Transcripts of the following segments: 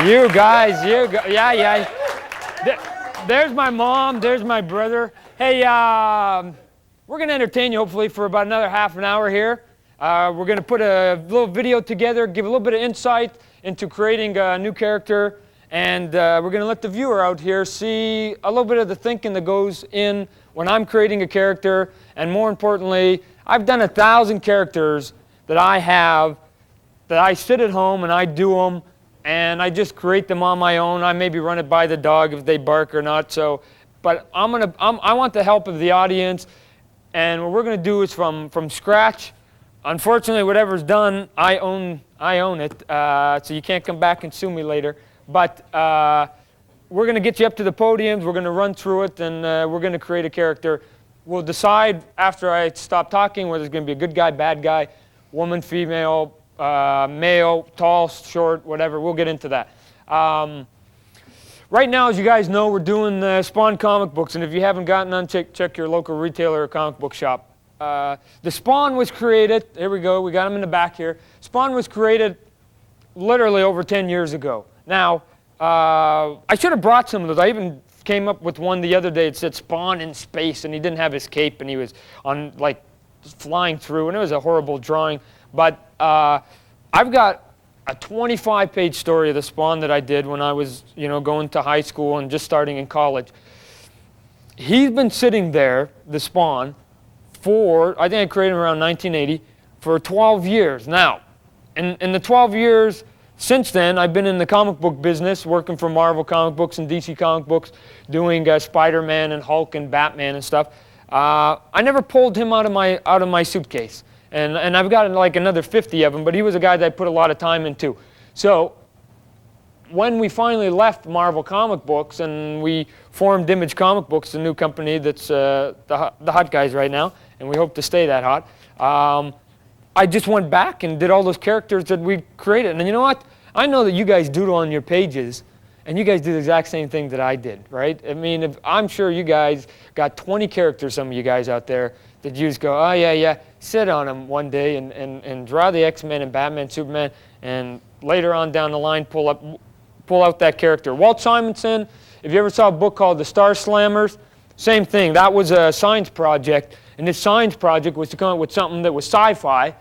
Yeah. There's my mom, there's my brother. Hey, we're going to entertain you hopefully for about another half an hour here. We're going to put a little video together, give a little bit of insight into creating a new character, and we're going to let the viewer out here see a little bit of the thinking that goes in when I'm creating a character, and more importantly, I've done 1,000 characters that I sit at home and I do them, and I just create them on my own. I maybe run it by the dog if they bark or not. So, but I want the help of the audience, and what we're going to do is from scratch. Unfortunately, whatever's done, I own it, so you can't come back and sue me later. But we're going to get you up to the podiums. We're going to run through it, and we're going to create a character. We'll decide after I stop talking whether it's going to be a good guy, bad guy, woman, female, male, tall, short, whatever. We'll get into that. Right now, as you guys know, we're doing Spawn comic books, and if you haven't gotten on, check your local retailer or comic book shop. The Spawn was created, here we go, we got them in the back here. Spawn was created literally over 10 years ago. Now, I should have brought some of those. I even came up with one the other day. It said Spawn in space, and he didn't have his cape, and he was on like flying through, and it was a horrible drawing. But I've got a 25-page story of the Spawn that I did when I was, going to high school and just starting in college. He's been sitting there, the Spawn, I think I created him around 1980, for 12 years. Now, in the 12 years since then, I've been in the comic book business, working for Marvel comic books and DC comic books, doing Spider-Man and Hulk and Batman and stuff. I never pulled him out of my suitcase. And I've got like another 50 of them, but he was a guy that I put a lot of time into. So when we finally left Marvel comic books and we formed Image Comic Books, a new company that's the hot guys right now, and we hope to stay that hot, I just went back and did all those characters that we created. And you know what? I know that you guys doodle on your pages, and you guys do the exact same thing that I did, right? I mean, I'm sure you guys got 20 characters, some of you guys out there, that you just go, oh, yeah, sit on them one day and draw the X-Men and Batman, Superman, and later on down the line pull out that character. Walt Simonson, if you ever saw a book called The Star Slammers, same thing. That was a science project, and this science project was to come up with something that was sci-fi,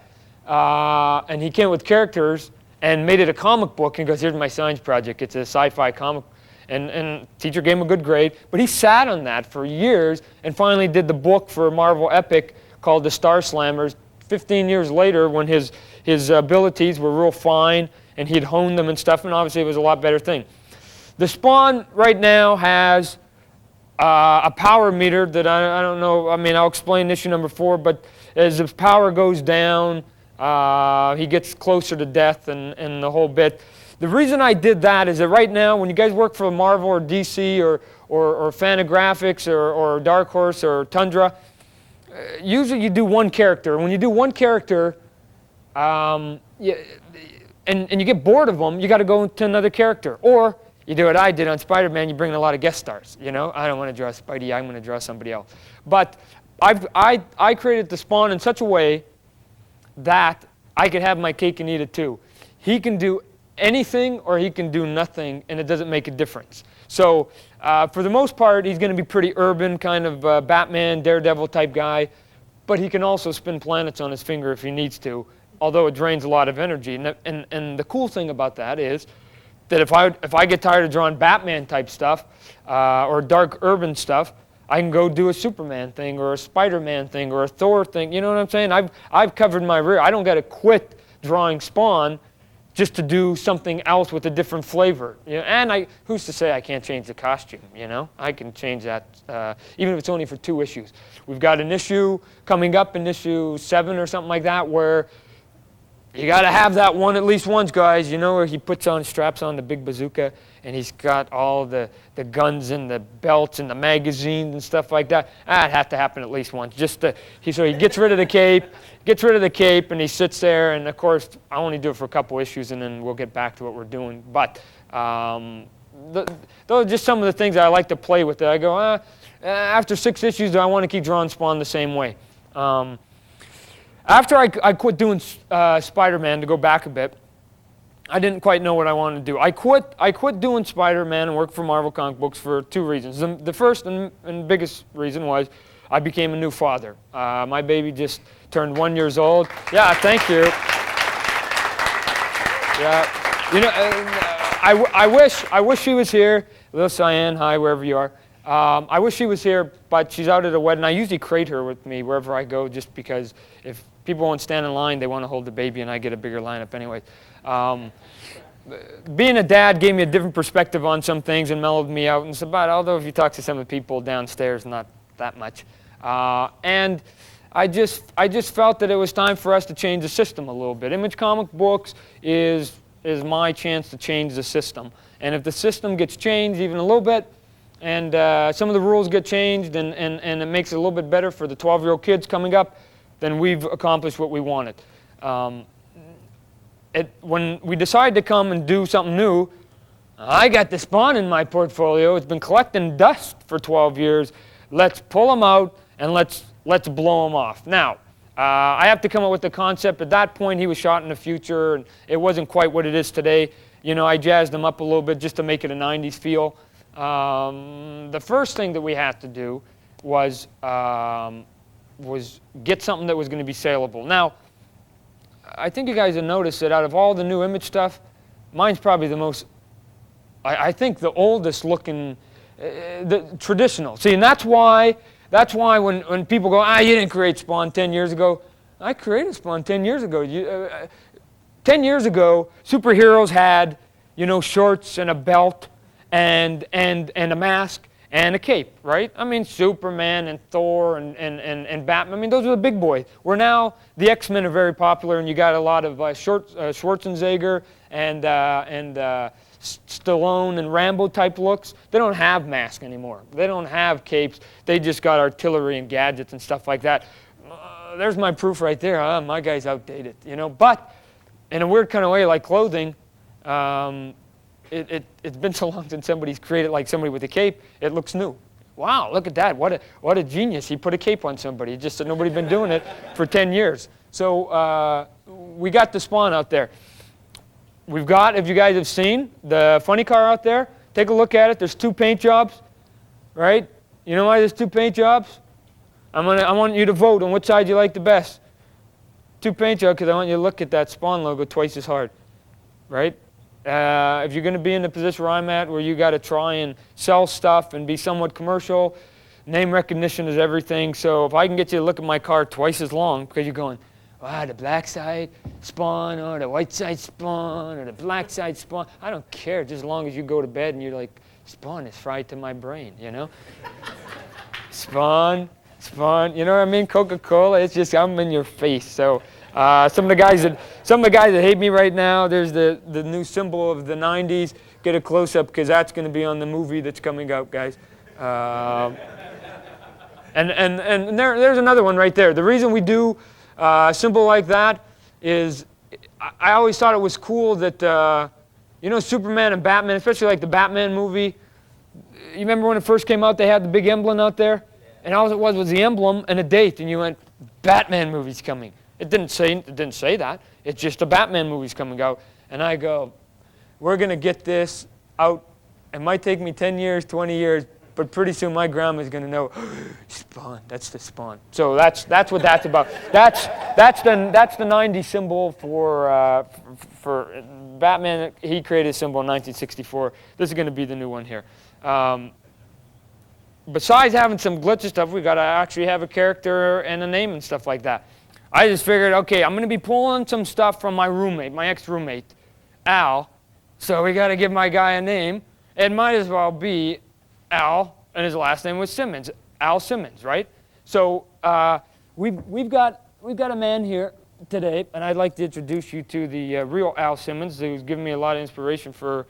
and he came up with characters and made it a comic book and goes, here's my science project. It's a sci-fi comic. And teacher gave him a good grade, but he sat on that for years and finally did the book for Marvel Epic called The Star Slammers. 15 years later, when his abilities were real fine and he'd honed them and stuff, and obviously it was a lot better thing. The Spawn right now has a power meter that I don't know, I mean, I'll explain issue number 4, but as his power goes down, he gets closer to death and the whole bit. The reason I did that is that right now, when you guys work for Marvel or DC or Fantagraphics or Dark Horse or Tundra, usually you do one character. When you do one character, and you get bored of them, you got to go to another character. Or you do what I did on Spider-Man, you bring in a lot of guest stars. I don't want to draw Spidey, I'm going to draw somebody else. But I created the Spawn in such a way that I could have my cake and eat it too. He can do anything or he can do nothing, and it doesn't make a difference. So for the most part, he's going to be pretty urban, kind of Batman, Daredevil type guy, but he can also spin planets on his finger if he needs to, although it drains a lot of energy. And the cool thing about that is that if I get tired of drawing Batman type stuff or dark urban stuff, I can go do a Superman thing or a Spider-Man thing or a Thor thing. You know what I'm saying? I've covered my rear. I don't got to quit drawing Spawn just to do something else with a different flavor. And who's to say I can't change the costume, I can change that, even if it's only for 2 issues. We've got an issue coming up in issue 7 or something like that where you got to have that one at least once, guys, where he straps on the big bazooka and he's got all the guns and the belts and the magazines and stuff like that. That'd have to happen at least once. So he gets rid of the cape, and he sits there, and of course, I only do it for a couple issues, and then we'll get back to what we're doing. But those are just some of the things that I like to play with. I go, after 6 issues, do I want to keep drawing Spawn the same way? After I quit doing Spider-Man, to go back a bit, I didn't quite know what I wanted to do. I quit doing Spider-Man and worked for Marvel comic books for 2 reasons. The first and biggest reason was I became a new father. My baby just turned 1 year old. Yeah, thank you. Yeah, you know, I wish she was here. Little Cyan, hi, wherever you are. I wish she was here, but she's out at a wedding. I usually crate her with me wherever I go, just because if people won't stand in line, they want to hold the baby, and I get a bigger lineup anyway. Being a dad gave me a different perspective on some things and mellowed me out, and it's about, although if you talk to some of the people downstairs, not that much. And I just felt that it was time for us to change the system a little bit. Image Comic Books is my chance to change the system. And if the system gets changed even a little bit, and some of the rules get changed, and it makes it a little bit better for the 12-year-old kids coming up, then we've accomplished what we wanted. When we decided to come and do something new, I got the Spawn in my portfolio. It's been collecting dust for 12 years. Let's pull them out and let's blow them off. Now, I have to come up with the concept. At that point, he was shot in the future, and it wasn't quite what it is today. You know, I jazzed him up a little bit just to make it a 90s feel. The first thing that we had to do was get something that was going to be saleable. Now, I think you guys have noticed that out of all the new Image stuff, mine's probably the most, I think, the oldest looking, the traditional. See, and that's why when people go, you didn't create Spawn 10 years ago. I created Spawn 10 years ago. 10 years ago, superheroes had, you know, shorts and a belt and a mask and a cape, right? I mean, Superman and Thor and Batman. I mean, those are the big boys. Where now the X-Men are very popular, and you got a lot of Schwarzenegger and Stallone and Rambo type looks. They don't have masks anymore. They don't have capes. They just got artillery and gadgets and stuff like that. There's my proof right there. My guy's outdated, you know. But in a weird kind of way, like clothing, it's been so long since somebody's created like somebody with a cape, it looks new. Wow, look at that. What a genius. He put a cape on somebody. Just that nobody's been doing it for 10 years. So we got the Spawn out there. We've got, if you guys have seen, the funny car out there. Take a look at it. There's 2 paint jobs, right? You know why there's 2 paint jobs? I want you to vote on which side you like the best. 2 paint jobs, because I want you to look at that Spawn logo twice as hard, right? If you're going to be in the position where I'm at, where you got to try and sell stuff and be somewhat commercial, name recognition is everything. So if I can get you to look at my car twice as long, because you're going, wow, the black side Spawn, or the white side Spawn, or the black side Spawn. I don't care, just as long as you go to bed and you're like, Spawn is fried to my brain, you know? Spawn, you know what I mean? Coca-Cola, it's just, I'm in your face. So some of the guys that hate me right now, there's the new symbol of the 90s. Get a close-up, because that's going to be on the movie that's coming out, guys. And there's another one right there. The reason we do a symbol like that is I always thought it was cool that, you know, Superman and Batman, especially like the Batman movie. You remember when it first came out, they had the big emblem out there? And all it was the emblem and a date, and you went, Batman movie's coming. It didn't say that. It's just a Batman movie's coming out. And I go, we're going to get this out. It might take me 10 years, 20 years, but pretty soon my grandma's going to know, Spawn, that's the Spawn. So that's what that's about. That's the 90s symbol for Batman. He created a symbol in 1964. This is going to be the new one here. Besides having some glitchy stuff, we got to actually have a character and a name and stuff like that. I just figured, okay, I'm going to be pulling some stuff from my roommate, my ex-roommate, Al. So we got to give my guy a name. It might as well be Al, and his last name was Simmons, Al Simmons, right? So we've got a man here today, and I'd like to introduce you to the real Al Simmons, who's given me a lot of inspiration for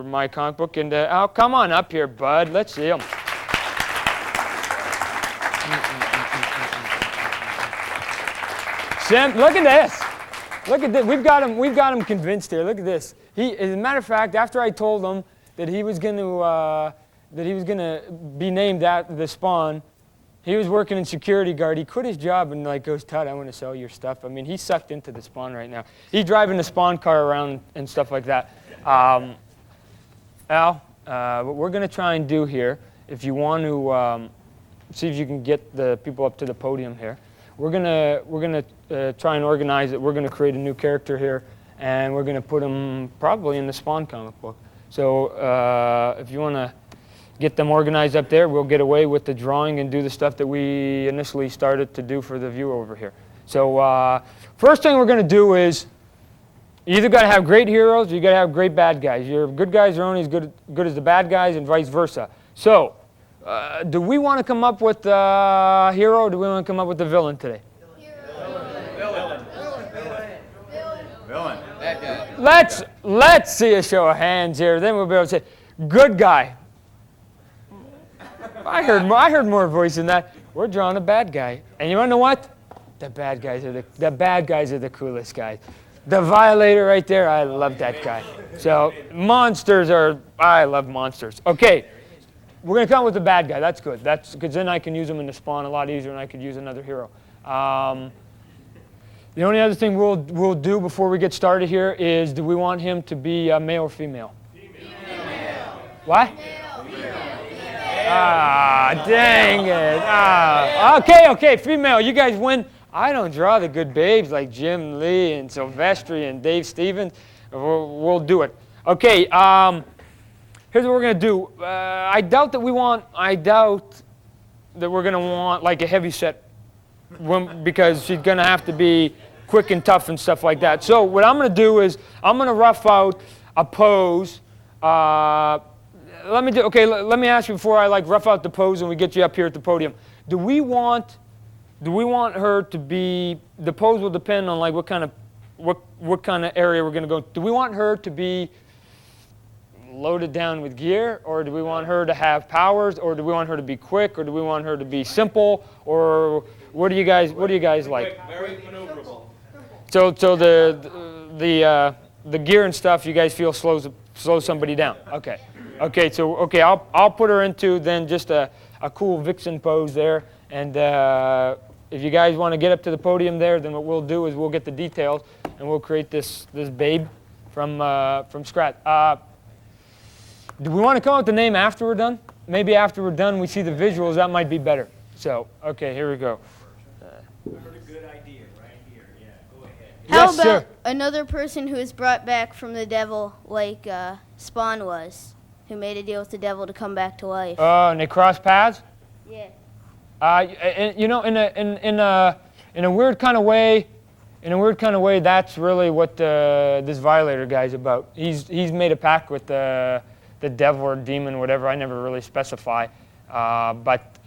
my comic book. And Al, come on up here, bud. Let's see him. Sim, look at this. Look at this. We've got him convinced here. Look at this. As a matter of fact, after I told him that he was going to be named after the Spawn, He was working in security guard. He quit his job and like goes, Todd, I want to sell your stuff. I mean, he's sucked into the Spawn right now. He's driving the Spawn car around and stuff like that. Al, what we're going to try and do here, if you want to see if you can get the people up to the podium here, we're gonna try and organize it. We're going to create a new character here, and we're going to put him probably in the Spawn comic book. So if you want to get them organized up there, we'll get away with the drawing and do the stuff that we initially started to do for the viewer over here. So first thing we're going to do is you either got to have great heroes or you got to have great bad guys. Your good guys are only as good as the bad guys and vice versa. So do we want to come up with the hero or do we want to come up with the villain today? Villain. Bad guy. Let's see a show of hands here. Then we'll be able to say, good guy. I heard more voice than that. We're drawing a bad guy. And you want to know what? The bad guys are the coolest guys. The Violator right there, I love that guy. So monsters I love monsters. Okay, we're going to come up with the bad guy. That's good. That's because then I can use them in the Spawn a lot easier and I could use another hero. The only other thing we'll do before we get started here is, do we want him to be male or female? Female. What? Ah, dang it. Okay, female. You guys win. I don't draw the good babes like Jim Lee and Silvestri and Dave Stevens. We'll do it. Okay, here's what we're going to do. I doubt that we're going to want like a heavy set because she's going to have to be quick and tough and stuff like that. So what I'm going to do is I'm going to rough out a pose. Let me ask you before I rough out the pose and we get you up here at the podium. Do we want her to be, the pose will depend on what kind of area we're going to go. Do we want her to be loaded down with gear, or do we want her to have powers, or do we want her to be quick, or do we want her to be simple, or what do you guys like? Very maneuverable. So the gear and stuff you guys feel slows somebody down. Okay. I'll put her into then just a cool vixen pose there, and if you guys want to get up to the podium there, then what we'll do is we'll get the details and we'll create this babe from scratch. Do we want to come up with the name after we're done? Maybe after we're done we see the visuals, that might be better. So, okay, here we go. I heard a good idea right here. Yeah, go ahead. How Yes, about sir. another person who is brought back from the devil like Spawn was, who made a deal with the devil to come back to life? And they cross paths? Yeah. In a weird kind of way, that's really what this Violator guy's about. He's made a pact with the devil or demon, whatever. I never really specify, but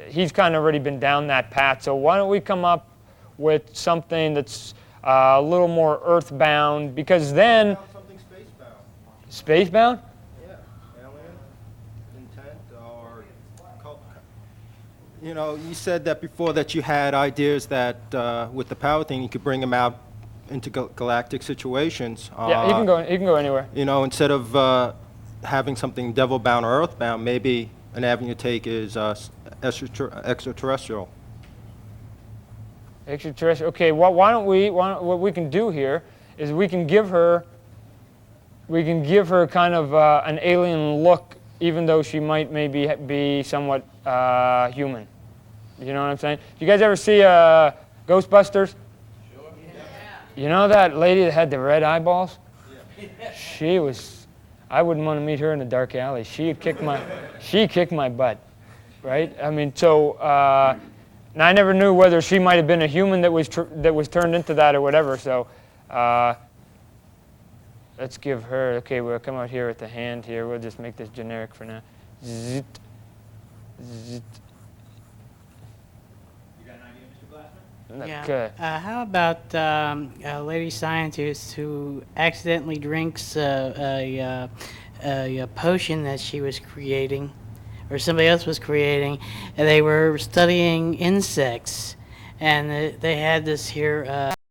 he's kind of already been down that path. So why don't we come up with something that's a little more earthbound? Because then Something spacebound. spacebound. Yeah, alien, intent, or cult. You know, you said that before that you had ideas that with the power thing you could bring them out into galactic situations. Yeah, he can go anywhere. You know, instead of having something devil-bound or earthbound, maybe an avenue to take is extraterrestrial. Extraterrestrial. Okay, what we can do here is we can give her kind of an alien look, even though she might maybe be somewhat human. You know what I'm saying? You guys ever see Ghostbusters? Sure. Yeah. You know that lady that had the red eyeballs? Yeah. She was. I wouldn't want to meet her in a dark alley. She kicked my butt, right? I mean, so. And I never knew whether she might have been a human that was turned into that or whatever. So let's give her. Okay, we'll come out here at the hand here. We'll just make this generic for now. Zit, zit. You got an idea, Mr. Glassman? Yeah. Okay. How about a lady scientist who accidentally drinks a potion that she was creating, or somebody else was creating, and they were studying insects, and they had this here